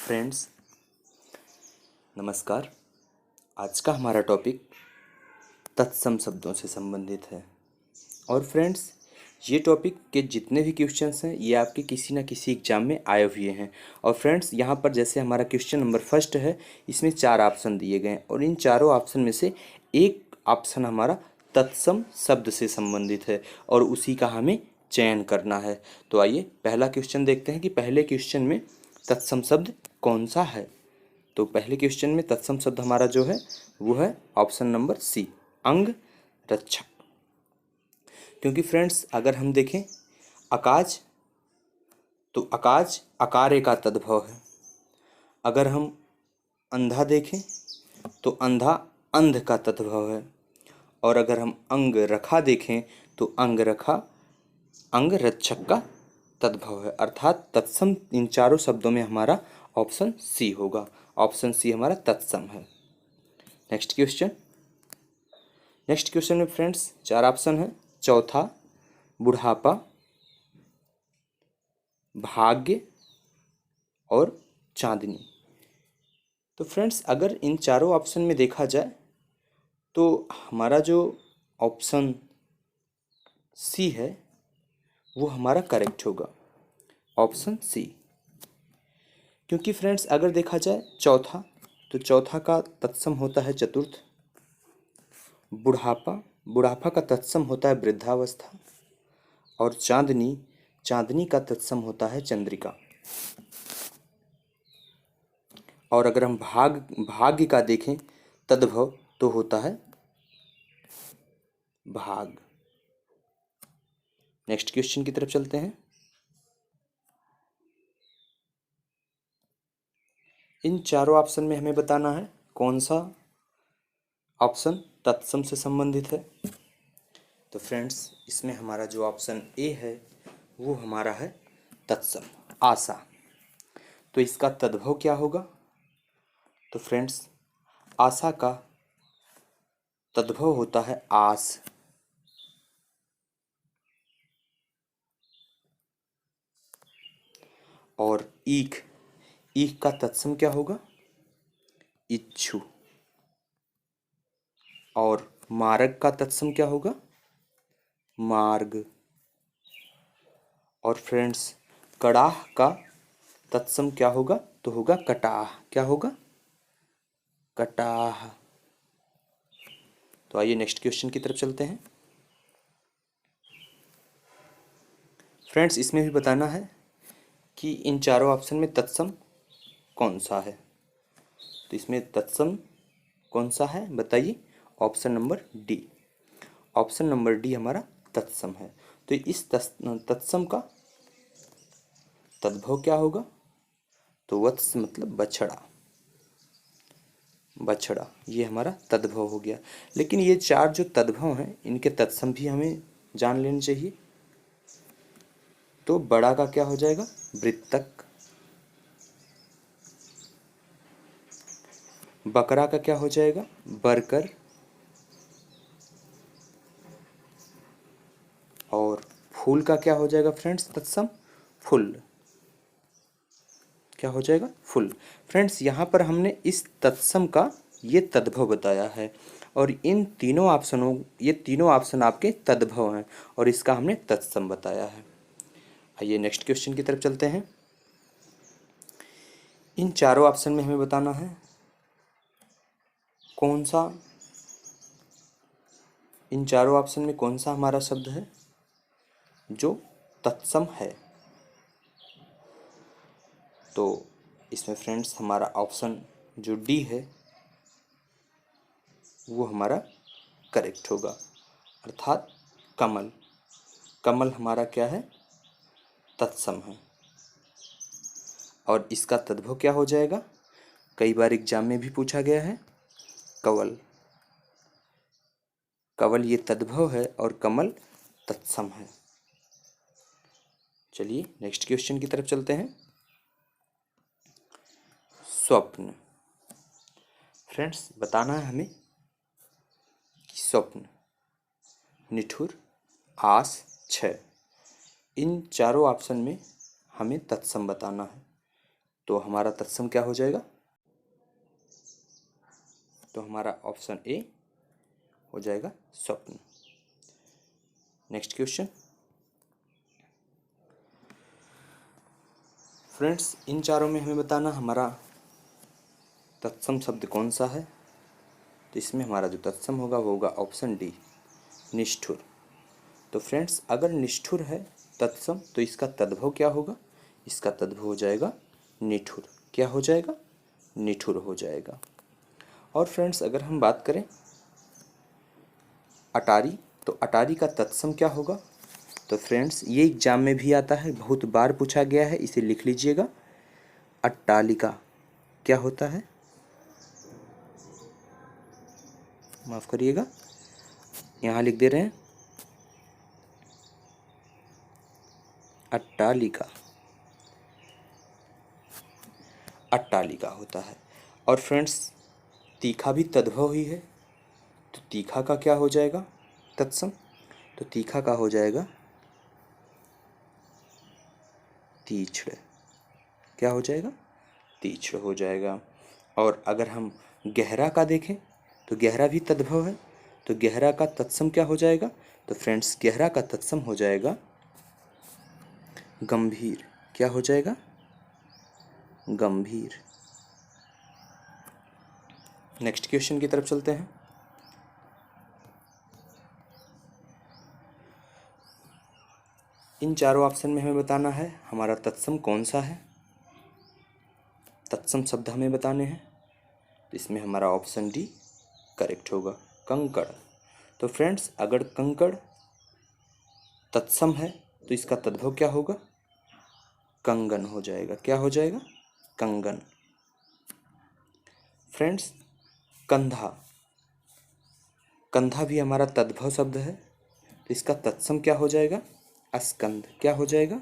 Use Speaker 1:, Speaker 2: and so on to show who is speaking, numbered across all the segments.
Speaker 1: Friends, नमस्कार। आज का हमारा टॉपिक तत्सम शब्दों से संबंधित है। और फ्रेंड्स, ये टॉपिक के जितने भी क्वेश्चंस हैं ये आपके किसी ना किसी एग्जाम में आए हुए हैं। और फ्रेंड्स, यहाँ पर जैसे हमारा क्वेश्चन नंबर फर्स्ट है, इसमें 4 ऑप्शन दिए गए हैं और इन चारों ऑप्शन में से एक ऑप्शन हमारा तत्सम शब्द से संबंधित है और उसी का हमें चयन करना है। तो आइए पहला क्वेश्चन देखते हैं कि पहले क्वेश्चन में तत्सम शब्द कौन सा है। तो पहले क्वेश्चन में तत्सम शब्द हमारा जो है वो है ऑप्शन नंबर सी, अंग रक्षक। क्योंकि फ्रेंड्स, अगर हम देखें अकाज, तो अकाज अकार्य का तद्भव है। अगर हम अंधा देखें तो अंधा अंध का तद्भव है। और अगर हम अंग रखा देखें तो अंग रखा अंग रक्षक का तद्भव है। अर्थात तत्सम इन चारों शब्दों में हमारा ऑप्शन सी होगा। ऑप्शन सी हमारा तत्सम है। नेक्स्ट क्वेश्चन में फ्रेंड्स 4 ऑप्शन है। चौथा बुढ़ापा, भाग्य और चांदनी। तो फ्रेंड्स, अगर इन चारों ऑप्शन में देखा जाए तो हमारा जो ऑप्शन सी है वो हमारा करेक्ट होगा, ऑप्शन सी। क्योंकि फ्रेंड्स, अगर देखा जाए चौथा, तो चौथा का तत्सम होता है चतुर्थ। बुढ़ापा का तत्सम होता है वृद्धावस्था। और चांदनी का तत्सम होता है चंद्रिका। और अगर हम भाग्य का देखें तद्भव, तो होता है भाग। नेक्स्ट क्वेश्चन की तरफ चलते हैं। इन चारों ऑप्शन में हमें बताना है कौन सा ऑप्शन तत्सम से संबंधित है। तो फ्रेंड्स, इसमें हमारा जो ऑप्शन ए है वो हमारा है तत्सम, आशा। तो इसका तद्भव क्या होगा? तो फ्रेंड्स, आशा का तद्भव होता है आस। और ईख का तत्सम क्या होगा? इच्छु। और मार्ग का तत्सम क्या होगा? मार्ग। और फ्रेंड्स, कड़ाह का तत्सम क्या होगा? तो होगा कटाह। क्या होगा? कटाह। तो आइए नेक्स्ट क्वेश्चन की तरफ चलते हैं। फ्रेंड्स, इसमें भी बताना है कि इन चारों ऑप्शन में तत्सम कौन सा है। तो इसमें तत्सम कौन सा है बताइए? Option number D. Option number D हमारा तत्सम है। तो इस तत्सम का तद्भव क्या होगा? तो वत्स मतलब बछड़ा। बछड़ा ये हमारा तद्भव हो गया। लेकिन ये चार जो तद्भव हैं इनके तत्सम भी हमें जान लेने चाहिए। तो बड़ा का क्या हो जाएगा? वृत्तक। बकरा का क्या हो जाएगा? बरकर। और फूल का क्या हो जाएगा फ्रेंड्स तत्सम? फुल। क्या हो जाएगा? फुल। फ्रेंड्स, यहाँ पर हमने इस तत्सम का ये तद्भव बताया है और ये तीनों ऑप्शन आपके तद्भव हैं और इसका हमने तत्सम बताया है। आइए नेक्स्ट क्वेश्चन की तरफ चलते हैं। इन चारों ऑप्शन में हमें बताना है कौन सा इन चारों ऑप्शन में कौन सा हमारा शब्द है जो तत्सम है। तो इसमें फ्रेंड्स हमारा ऑप्शन जो डी है वो हमारा करेक्ट होगा, अर्थात कमल। कमल हमारा क्या है? तत्सम है। और इसका तद्भव क्या हो जाएगा? कई बार एग्जाम में भी पूछा गया है, कवल। कवल ये तद्भव है और कमल तत्सम है। चलिए नेक्स्ट क्वेश्चन की तरफ चलते हैं। स्वप्न। फ्रेंड्स, बताना है हमें कि स्वप्न, निठुर, आस, क्षय, इन चारों ऑप्शन में हमें तत्सम बताना है। तो हमारा तत्सम क्या हो जाएगा? तो हमारा ऑप्शन ए हो जाएगा स्वप्न। Next question. फ्रेंड्स, इन चारों में हमें बताना हमारा तत्सम शब्द कौन सा है। तो इसमें हमारा जो तत्सम होगा वो होगा ऑप्शन डी, निष्ठुर। तो फ्रेंड्स, अगर निष्ठुर है तत्सम तो इसका तद्भव क्या होगा? इसका तद्भव हो जाएगा निठुर। क्या हो जाएगा? निठुर हो जाएगा। और फ्रेंड्स, अगर हम बात करें अटारी, तो अटारी का तत्सम क्या होगा? तो फ्रेंड्स, ये एग्जाम में भी आता है, बहुत बार पूछा गया है, इसे लिख लीजिएगा। अट्टालिका क्या होता है? माफ करिएगा, यहाँ लिख दे रहे हैं अट्टालिका। अट्टालिका होता है। और फ्रेंड्स, तीखा भी तद्भव ही है, तो तीखा का क्या हो जाएगा तत्सम? तो तीखा का हो जाएगा तीक्ष्ण। क्या हो जाएगा? तीक्ष्ण हो जाएगा। और अगर हम गहरा का देखें तो गहरा भी तद्भव है, तो गहरा का तत्सम क्या हो जाएगा? तो फ्रेंड्स, गहरा का तत्सम हो जाएगा गंभीर। क्या हो जाएगा? गंभीर। नेक्स्ट क्वेश्चन की तरफ चलते हैं। इन चारों ऑप्शन में हमें बताना है हमारा तत्सम कौन सा है। तत्सम शब्द हमें बताने हैं, तो इसमें हमारा ऑप्शन डी करेक्ट होगा, कंकड़। तो फ्रेंड्स, अगर कंकड़ तत्सम है तो इसका तद्भव क्या होगा? कंगन हो जाएगा। क्या हो जाएगा? कंगन। फ्रेंड्स, कंधा, कंधा भी हमारा तद्भव शब्द है, तो इसका तत्सम क्या हो जाएगा? अस्कंध। क्या हो जाएगा?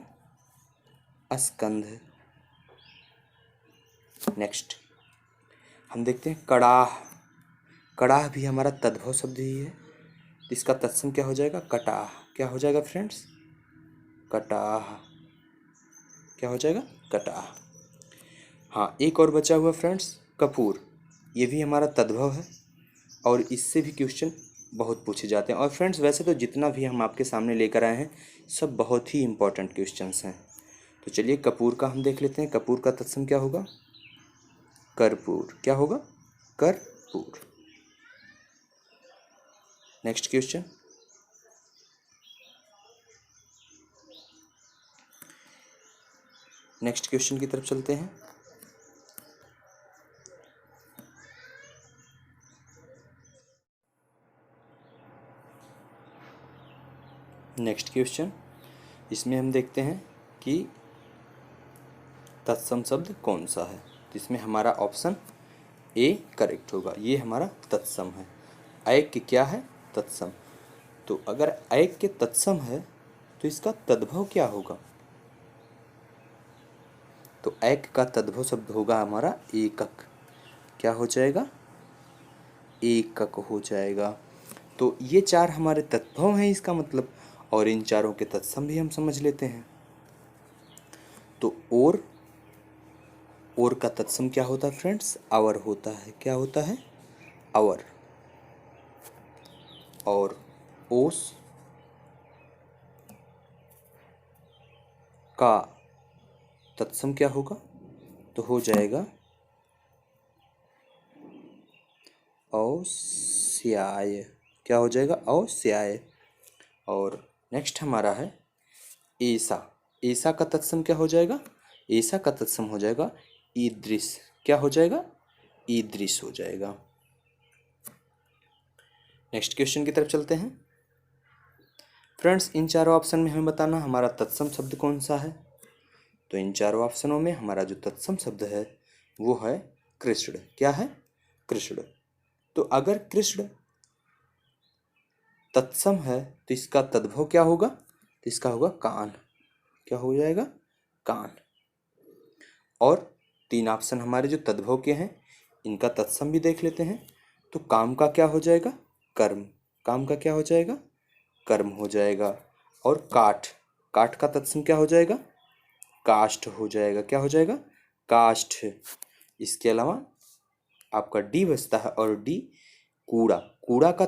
Speaker 1: अस्कंध। नेक्स्ट हम देखते हैं कड़ाह। कड़ाह भी हमारा तद्भव शब्द ही है, तो इसका तत्सम क्या हो जाएगा? कटाह। क्या हो जाएगा फ्रेंड्स? कटाह। क्या हो जाएगा? कटाह। हाँ, एक और बचा हुआ फ्रेंड्स, कपूर। ये भी हमारा तद्भव है और इससे भी क्वेश्चन बहुत पूछे जाते हैं। और फ्रेंड्स, वैसे तो जितना भी हम आपके सामने लेकर आए हैं सब बहुत ही इंपॉर्टेंट क्वेश्चंस हैं। तो चलिए कपूर का हम देख लेते हैं। कपूर का तत्सम क्या होगा? कर्पूर। क्या होगा? कर्पूर। Next question. नेक्स्ट क्वेश्चन की तरफ चलते हैं। नेक्स्ट क्वेश्चन, इसमें हम देखते हैं कि तत्सम शब्द कौन सा है। तो इसमें हमारा ऑप्शन ए करेक्ट होगा, ये हमारा तत्सम है। ऐक के क्या है? तत्सम। तो अगर ऐक के तत्सम है तो इसका तद्भव क्या होगा? तो ऐक का तद्भव शब्द होगा हमारा एकक। क्या हो जाएगा? एकक हो जाएगा। तो ये चार हमारे तद्भव हैं इसका मतलब, और इन चारों के तत्सम भी हम समझ लेते हैं। तो और का तत्सम क्या होता है फ्रेंड्स? अवर होता है। क्या होता है? अवर। और ओस का तत्सम क्या होगा? तो हो जाएगा औस्याय। क्या हो जाएगा? औस्याय। और नेक्स्ट हमारा है ऐसा। ऐसा का तत्सम क्या हो जाएगा? ऐसा का तत्सम हो जाएगा ईदृश। क्या हो जाएगा? ईदृश हो जाएगा। नेक्स्ट क्वेश्चन की तरफ चलते हैं। फ्रेंड्स, इन चारों ऑप्शन में हमें बताना हमारा तत्सम शब्द कौन सा है। तो इन चारों ऑप्शनों में हमारा जो तत्सम शब्द है वो है कृष्ण। क्या है? कृष्ण। तो अगर कृष्ण तत्सम है तो इसका तद्भव क्या होगा? तो इसका होगा कान। क्या हो जाएगा? कान। और तीन ऑप्शन हमारे जो तद्भव के हैं इनका तत्सम भी देख लेते हैं। तो काम का क्या हो जाएगा? कर्म। काम का क्या हो जाएगा? कर्म हो जाएगा। और काठ, काठ का तत्सम क्या हो जाएगा? काष्ठ हो जाएगा। क्या हो जाएगा? काष्ठ। इसके अलावा आपका डी बचता है, और डी कूड़ा। कूड़ा का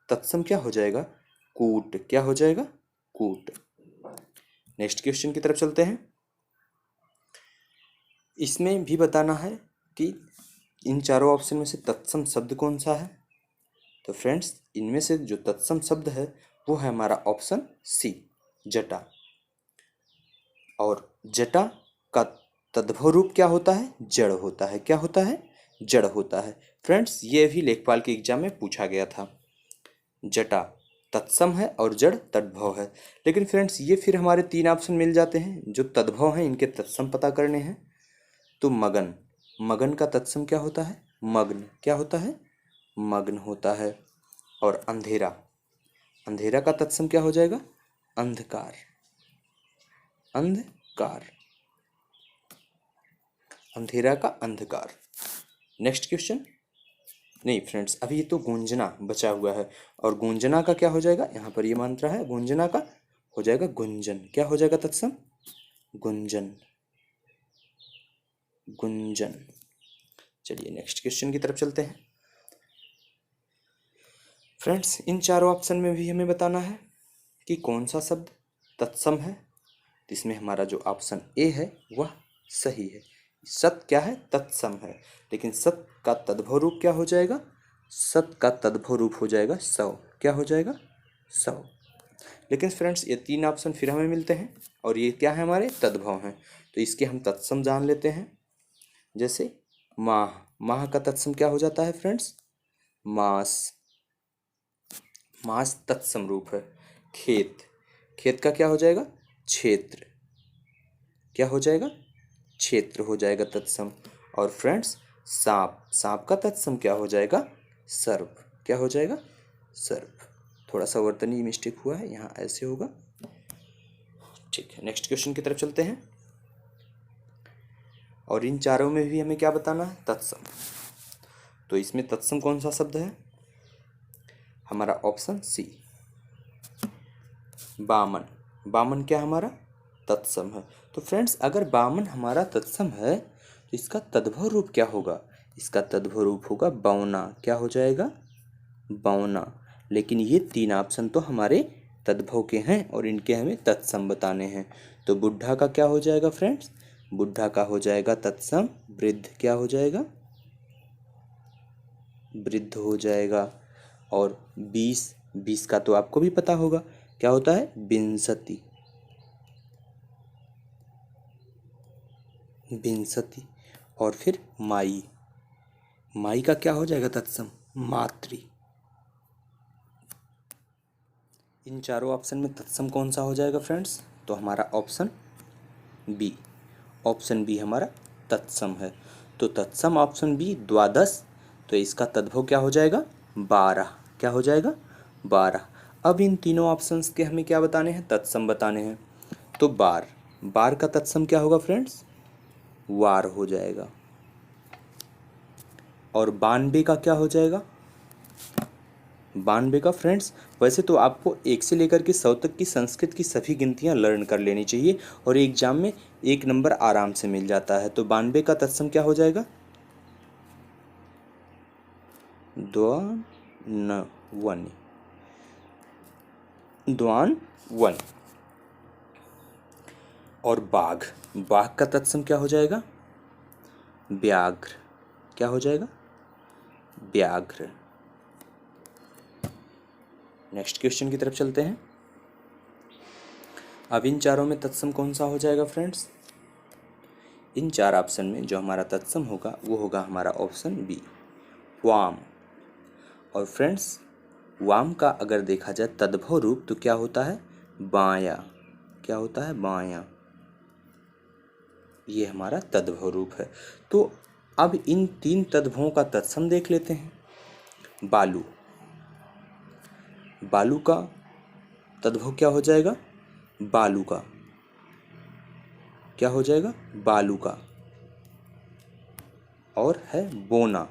Speaker 1: तत्सम क्या हो जाएगा? कूट। क्या हो जाएगा? कूट। नेक्स्ट क्वेश्चन की तरफ चलते हैं। इसमें भी बताना है कि इन चारों ऑप्शन में से तत्सम शब्द कौन सा है। तो फ्रेंड्स, इनमें से जो तत्सम शब्द है वो है हमारा ऑप्शन सी, जटा। और जटा का तद्भव रूप क्या होता है? जड़ होता है। क्या होता है? जड़ होता है। फ्रेंड्स, ये भी लेखपाल के एग्जाम में पूछा गया था। जटा तत्सम है और जड़ तद्भव है। लेकिन फ्रेंड्स, ये फिर हमारे तीन ऑप्शन मिल जाते हैं। जो तद्भव हैं इनके तत्सम पता करने हैं। तो मगन, मगन का तत्सम क्या होता है? मग्न। क्या होता है? मग्न होता है। और अंधेरा, अंधेरा का तत्सम क्या हो जाएगा? अंधकार। अंधकार, अंधेरा का अंधकार। Next question. नहीं फ्रेंड्स, अभी तो गूंजना बचा हुआ है, और गूंजना का क्या हो जाएगा? यहाँ पर ये मंत्र है, गूंजना का हो जाएगा गुंजन। क्या हो जाएगा तत्सम? गुंजन। गुंजन। चलिए नेक्स्ट क्वेश्चन की तरफ चलते हैं। फ्रेंड्स, इन चारों ऑप्शन में भी हमें बताना है कि कौन सा शब्द तत्सम है। तो इसमें हमारा जो ऑप्शन ए है वह सही है। सत क्या है? तत्सम है। लेकिन सत का तद्भव रूप क्या हो जाएगा? सत का तद्भव रूप हो जाएगा सौ। क्या हो जाएगा? सौ। लेकिन फ्रेंड्स, ये तीन ऑप्शन फिर हमें मिलते हैं, और ये क्या है? हमारे तद्भव हैं। तो इसके हम तत्सम जान लेते हैं। जैसे माह, माह का तत्सम क्या हो जाता है फ्रेंड्स? मास। मास तत्सम रूप है। खेत, खेत का क्या हो जाएगा? क्षेत्र। क्या हो जाएगा? क्षेत्र हो जाएगा तत्सम। और फ्रेंड्स, सांप, सांप का तत्सम क्या हो जाएगा? सर्प। क्या हो जाएगा? सर्प। थोड़ा सा वर्तनी मिस्टेक हुआ है, यहाँ ऐसे होगा। ठीक है, नेक्स्ट क्वेश्चन की तरफ चलते हैं। और इन चारों में भी हमें क्या बताना है? तत्सम। तो इसमें तत्सम कौन सा शब्द है? हमारा ऑप्शन सी, बामन। बामन क्या हमारा? तत्सम है। तो फ्रेंड्स, अगर बामन हमारा तत्सम है तो इसका तद्भव रूप क्या होगा? इसका तद्भव रूप होगा बौना। क्या हो जाएगा? बौना। लेकिन ये तीन ऑप्शन तो हमारे तद्भव के हैं और इनके हमें तत्सम बताने हैं। तो बुढ़ा का क्या हो जाएगा फ्रेंड्स? बुढ़ा का हो जाएगा तत्सम वृद्ध। क्या हो जाएगा? वृद्ध हो जाएगा। और 20, 20 का तो आपको भी पता होगा, क्या होता है? विंशति। विंशति। और फिर माई, माई का क्या हो जाएगा तत्सम? मातृ। इन चारों ऑप्शन में तत्सम कौन सा हो जाएगा फ्रेंड्स? तो हमारा ऑप्शन बी, ऑप्शन बी हमारा तत्सम है। तो तत्सम ऑप्शन बी द्वादश। तो इसका तद्भव क्या हो जाएगा? 12। क्या हो जाएगा? 12। अब इन तीनों ऑप्शंस के हमें क्या बताने हैं? तत्सम बताने हैं। तो बार, बार का तत्सम क्या होगा फ्रेंड्स? वार हो जाएगा। और 92 का क्या हो जाएगा? 92 का फ्रेंड्स, वैसे तो आपको 1 से लेकर के 100 तक की संस्कृत की सभी गिनतियां लर्न कर लेनी चाहिए, और एग्जाम में 1 नंबर आराम से मिल जाता है। तो 92 का तत्सम क्या हो जाएगा? द्वान वन। और बाघ, बाघ का तत्सम क्या हो जाएगा? व्याघ्र। क्या हो जाएगा? व्याघ्र। नेक्स्ट क्वेश्चन की तरफ चलते हैं। अब इन चारों में तत्सम कौन सा हो जाएगा फ्रेंड्स? इन चार ऑप्शन में जो हमारा तत्सम होगा वो होगा हमारा ऑप्शन बी, वाम। और फ्रेंड्स, वाम का अगर देखा जाए तद्भव रूप तो क्या होता है? बाया। क्या होता है? बाया। ये हमारा तद्भव रूप है। तो अब इन तीन तद्भवों का तत्सम देख लेते हैं। बालू, बालू का तद्भव क्या हो जाएगा? बालू का। क्या हो जाएगा? बालू का। और है बोना,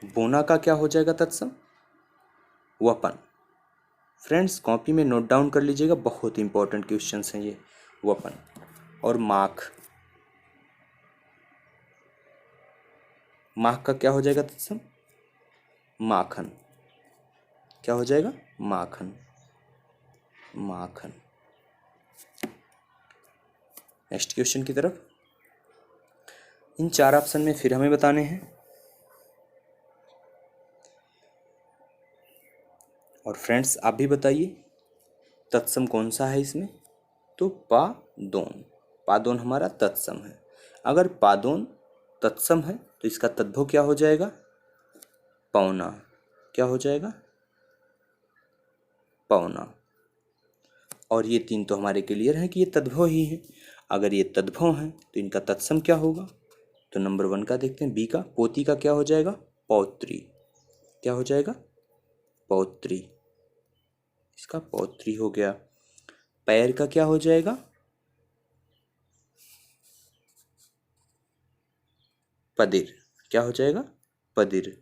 Speaker 1: बोना का क्या हो जाएगा तत्सम? वपन। फ्रेंड्स, कॉपी में नोट डाउन कर लीजिएगा, बहुत इंपॉर्टेंट क्वेश्चंस हैं ये। वपन। और माख, माह का क्या हो जाएगा तत्सम? माखन। क्या हो जाएगा? माखन। माखन। नेक्स्ट क्वेश्चन की तरफ। इन 4 ऑप्शन में फिर हमें बताने हैं। और फ्रेंड्स आप भी बताइए तत्सम कौन सा है इसमें? तो पादोन। पादोन हमारा तत्सम है। अगर पादोन तत्सम है तो इसका तद्भव क्या हो जाएगा? पौना। क्या हो जाएगा? पौना। और ये 3 तो हमारे क्लियर है कि ये तद्भव ही है। अगर ये तद्भव है तो इनका तत्सम क्या होगा? तो नंबर 1 का देखते हैं, बी का। पोती का क्या हो जाएगा? पौत्री। क्या हो जाएगा? पौत्री। इसका पौत्री हो गया। पैर का क्या हो जाएगा? पदिर। क्या हो जाएगा? पदिर।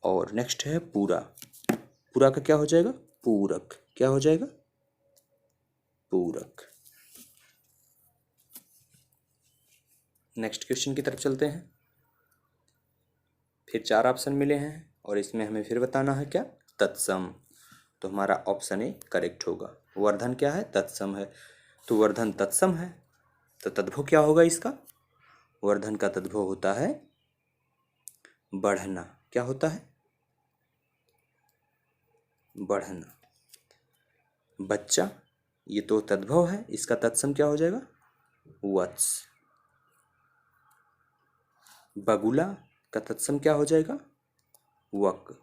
Speaker 1: और नेक्स्ट है पूरा। पूरा का क्या हो जाएगा? पूरक। क्या हो जाएगा? पूरक। नेक्स्ट क्वेश्चन की तरफ चलते हैं। फिर 4 ऑप्शन मिले हैं और इसमें हमें फिर बताना है क्या? तत्सम। तो हमारा ऑप्शन ए करेक्ट होगा। वर्धन क्या है? तत्सम है। तो वर्धन तत्सम है तो तद्भव क्या होगा इसका? वर्धन का तद्भव होता है बढ़ना। क्या होता है? बढ़ना। बच्चा, ये तो तद्भव है, इसका तत्सम क्या हो जाएगा? वत्स। बगुला का तत्सम क्या हो जाएगा? वक।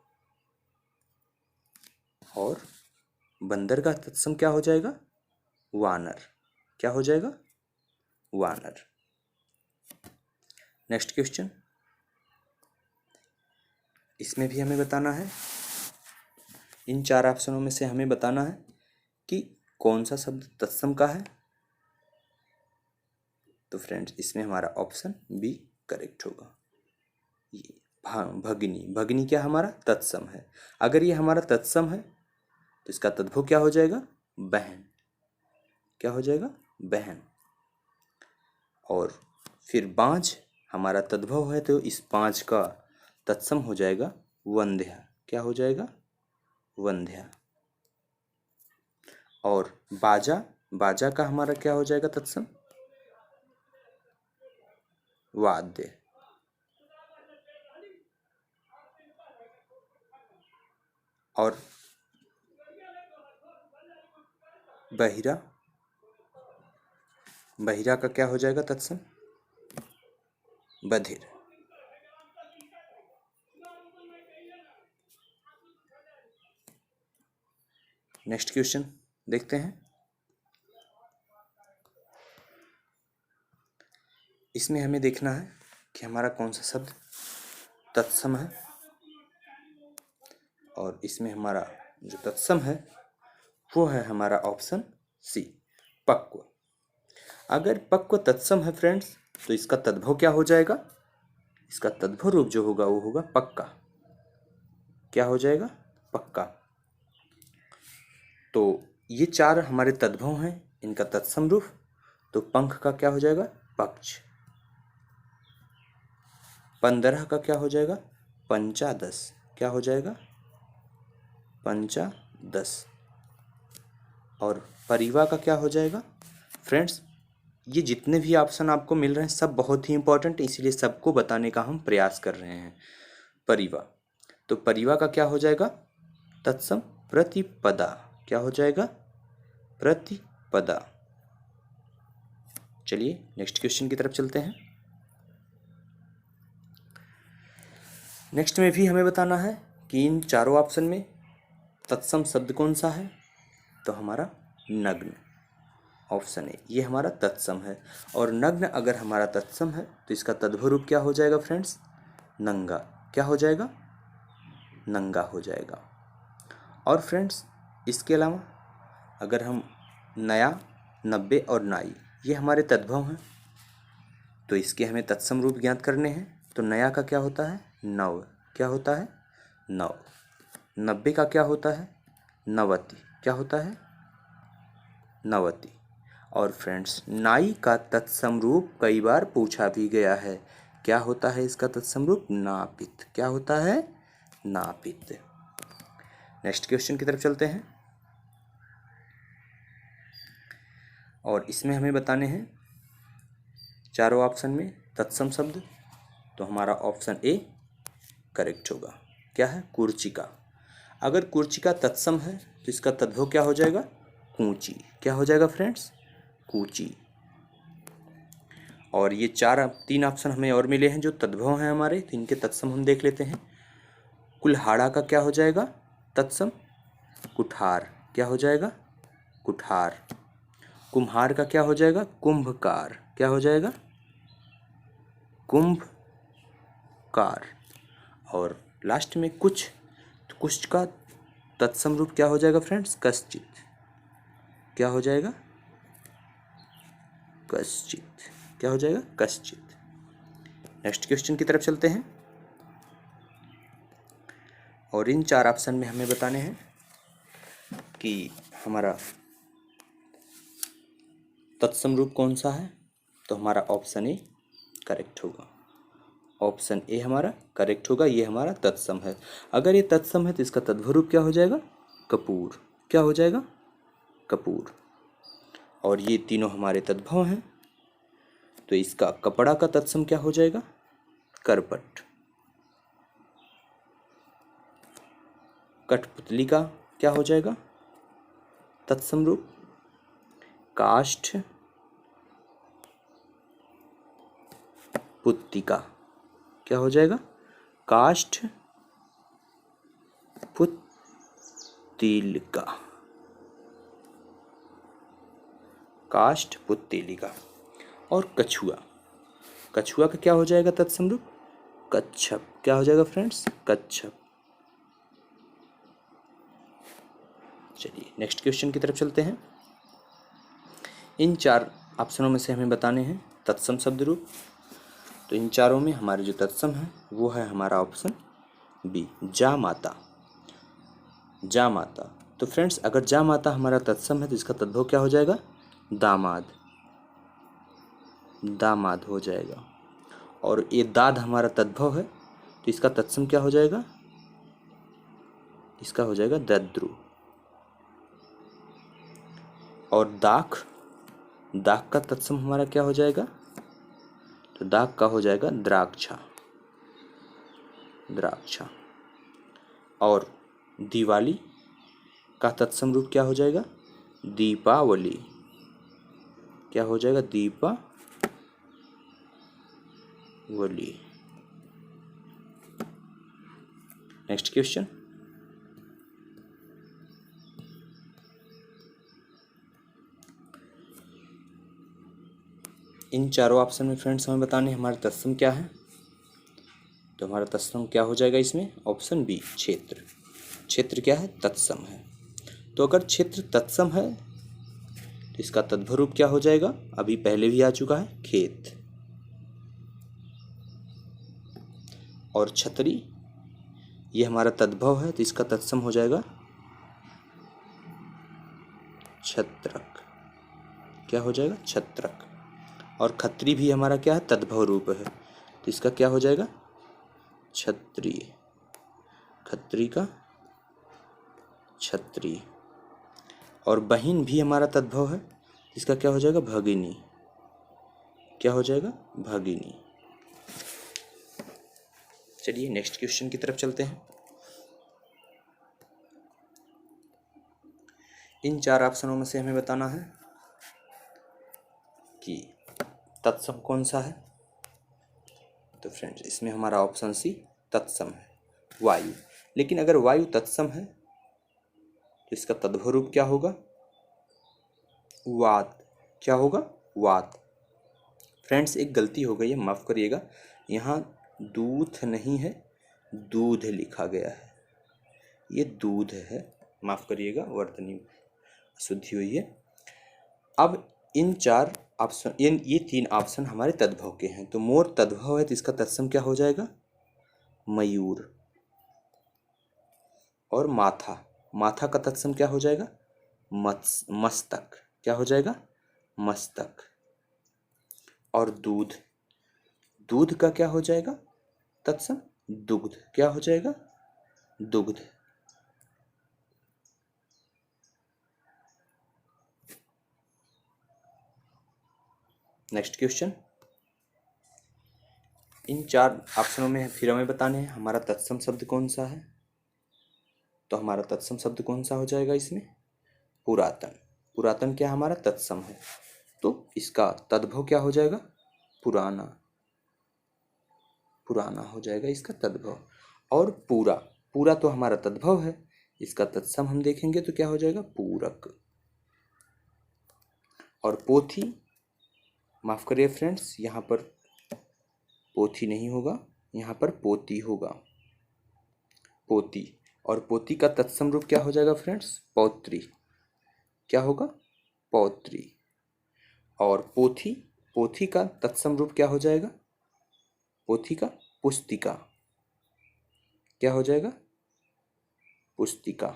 Speaker 1: और बंदर का तत्सम क्या हो जाएगा? वानर। क्या हो जाएगा? वानर। Next question. इसमें भी हमें बताना है, इन 4 ऑप्शनों में से हमें बताना है कि कौन सा शब्द तत्सम का है। तो फ्रेंड्स इसमें हमारा ऑप्शन बी करेक्ट होगा। ये भगिनी। भगिनी क्या हमारा? तत्सम है। अगर ये हमारा तत्सम है तो इसका तद्भव क्या हो जाएगा? बहन। क्या हो जाएगा? बहन। और फिर बाँझ हमारा तद्भव है तो इस बाँझ का तत्सम हो जाएगा वंध्या। क्या हो जाएगा? वंध्या। और बाजा, बाजा का हमारा क्या हो जाएगा तत्सम? वाद्य। और बहिरा, बहिरा का क्या हो जाएगा तत्सम? बधिर। नेक्स्ट क्वेश्चन देखते हैं। इसमें हमें देखना है कि हमारा कौन सा शब्द तत्सम है। और इसमें हमारा जो तत्सम है वो है हमारा ऑप्शन सी, पक्व। अगर पक्व तत्सम है फ्रेंड्स तो इसका तद्भव क्या हो जाएगा? इसका तद्भव रूप जो होगा वो होगा पक्का। क्या हो जाएगा? पक्का। तो ये 4 हमारे तद्भव हैं, इनका तत्सम रूप। तो पंख का क्या हो जाएगा? पक्ष। 15 का क्या हो जाएगा? पंचादश। क्या हो जाएगा? पंचादश। और परिवा का क्या हो जाएगा? फ्रेंड्स ये जितने भी ऑप्शन आपको मिल रहे हैं सब बहुत ही इंपॉर्टेंट है, इसीलिए सबको बताने का हम प्रयास कर रहे हैं। परिवा, तो परिवा का क्या हो जाएगा? तत्सम प्रतिपदा। क्या हो जाएगा? प्रतिपदा। चलिए नेक्स्ट क्वेश्चन की तरफ चलते हैं। नेक्स्ट में भी हमें बताना है कि इन 4 ऑप्शन में तत्सम शब्द कौन सा है। तो हमारा नग्न, ऑप्शन ए, ये हमारा तत्सम है। और नग्न अगर हमारा तत्सम है तो इसका तद्भव रूप क्या हो जाएगा फ्रेंड्स? नंगा। क्या हो जाएगा? नंगा हो जाएगा। और फ्रेंड्स इसके अलावा अगर हम नया, 90 और नाई ये हमारे तद्भव हैं तो इसके हमें तत्सम रूप ज्ञात करने हैं। तो नया का क्या होता है? नव। क्या होता है? नव। 90 का क्या होता है? नवति। क्या होता है? नवति। और फ्रेंड्स, नाई का तत्सम रूप कई बार पूछा भी गया है। क्या होता है इसका तत्सम रूप? नापित। क्या होता है? नापित। नेक्स्ट क्वेश्चन की तरफ चलते हैं और इसमें हमें बताने हैं चारों ऑप्शन में तत्सम शब्द। तो हमारा ऑप्शन ए करेक्ट होगा। क्या है? कुर्चिका। अगर कुर्चिका तत्सम है तो इसका तद्भव क्या हो जाएगा? कूची। क्या हो जाएगा फ्रेंड्स? कूची। और ये तीन ऑप्शन हमें और मिले हैं जो तद्भव हैं हमारे, तो इनके तत्सम हम देख लेते हैं। कुल्हाड़ा का क्या हो जाएगा तत्सम? कुठार। क्या हो जाएगा? कुठार। कुम्हार का क्या हो जाएगा? कुंभकार। क्या हो जाएगा? कुंभकार। और लास्ट में कुछ, तो कुछ का तत्सम रूप क्या हो जाएगा फ्रेंड्स? कश्चित। क्या हो जाएगा? कश्चित। क्या हो जाएगा? कश्चित। नेक्स्ट क्वेश्चन की तरफ चलते हैं और इन चार ऑप्शन में हमें बताने हैं कि हमारा तत्सम रूप कौन सा है। तो हमारा ऑप्शन ए करेक्ट होगा। ऑप्शन ए हमारा करेक्ट होगा। ये हमारा तत्सम है। अगर ये तत्सम है तो इसका तद्भव रूप क्या हो जाएगा? कपूर। क्या हो जाएगा? कपूर। और ये तीनों हमारे तद्भव हैं, तो इसका कपड़ा का तत्सम क्या हो जाएगा? करपट। कठपुतली का क्या हो जाएगा तत्सम रूप? काष्ठ पुत्तिका। क्या हो जाएगा? काष्ठ पुत्तिलिका। काष्ठ पुत्तिलिका। और कछुआ, कछुआ का क्या हो जाएगा तत्सम रूप? कच्छप। क्या हो जाएगा फ्रेंड्स? कच्छप। चलिए नेक्स्ट क्वेश्चन की तरफ चलते हैं। इन चार ऑप्शनों में से हमें बताने हैं तत्सम शब्द रूप। तो इन चारों में हमारे जो तत्सम है वो है हमारा ऑप्शन बी, जा माता। जा माता। तो फ्रेंड्स, अगर जा माता हमारा तत्सम है तो इसका तद्भव क्या हो जाएगा? दामाद। दामाद हो जाएगा। और ये दाद हमारा तद्भव है तो इसका तत्सम क्या हो जाएगा? इसका हो जाएगा दद्रु। और दाख, दाख का तत्सम हमारा क्या हो जाएगा? तो दाख का हो जाएगा द्राक्षा। द्राक्षा। और दिवाली का तत्सम रूप क्या हो जाएगा? दीपावली। क्या हो जाएगा? दीपावली। Next question. इन चारों ऑप्शन में फ्रेंड्स हमें बताने हमारा तत्सम क्या है। तो हमारा तत्सम क्या हो जाएगा इसमें? ऑप्शन बी, क्षेत्र। क्षेत्र क्या है? तत्सम है। तो अगर क्षेत्र तत्सम है तो इसका तद्भव रूप क्या हो जाएगा? अभी पहले भी आ चुका है, खेत। और छतरी ये हमारा तद्भव है तो इसका तत्सम हो जाएगा छत्रक। क्या हो जाएगा? छत्रक। और खत्री भी हमारा क्या है? तद्भव रूप है तो इसका क्या हो जाएगा? क्षत्रिय। खत्री का क्षत्रिय। और बहिन भी हमारा तद्भव है, इसका क्या हो जाएगा? भगिनी। क्या हो जाएगा? भगिनी। चलिए नेक्स्ट क्वेश्चन की तरफ चलते हैं। इन चार ऑप्शनों में से हमें बताना है कि तत्सम कौन सा है। तो फ्रेंड्स, इसमें हमारा ऑप्शन सी तत्सम है, वायु। लेकिन अगर वायु तत्सम है तो इसका तद्भव रूप क्या होगा? वात। क्या होगा? वात। फ्रेंड्स, एक गलती हो गई है, माफ़ करिएगा। यहाँ दूध नहीं है, दूध लिखा गया है। ये दूध है, माफ़ करिएगा, वर्तनी अशुद्धि हुई है। अब इन चार ऑप्शन, ये तीन ऑप्शन हमारे तद्भव के हैं। तो मोर तद्भव है तो इसका तत्सम क्या हो जाएगा? मयूर। और माथा, माथा का तत्सम क्या हो जाएगा? मस्तक। क्या हो जाएगा? मस्तक। और दूध, दूध का क्या हो जाएगा तत्सम? दुग्ध। क्या हो जाएगा? दुग्ध। नेक्स्ट क्वेश्चन, इन 4 ऑप्शनों में फिर हमें बताने हैं हमारा तत्सम शब्द कौन सा है। तो हमारा तत्सम शब्द कौन सा हो जाएगा इसमें? पुरातन। पुरातन क्या हमारा तत्सम है, तो इसका तद्भव क्या हो जाएगा? पुराना। पुराना हो जाएगा इसका तद्भव। और पूरा, पूरा तो हमारा तद्भव है, इसका तत्सम हम देखेंगे तो क्या हो जाएगा? पूरक। और पोथी, माफ करिए फ्रेंड्स, यहाँ पर पोथी नहीं होगा, यहाँ पर पोती होगा। पोती। और पोती का तत्सम रूप क्या हो जाएगा फ्रेंड्स? पौत्री। क्या होगा? पौत्री। और पोथी, पोथी का तत्सम रूप क्या हो जाएगा? पोथी का पुस्तिका। क्या हो जाएगा? पुस्तिका।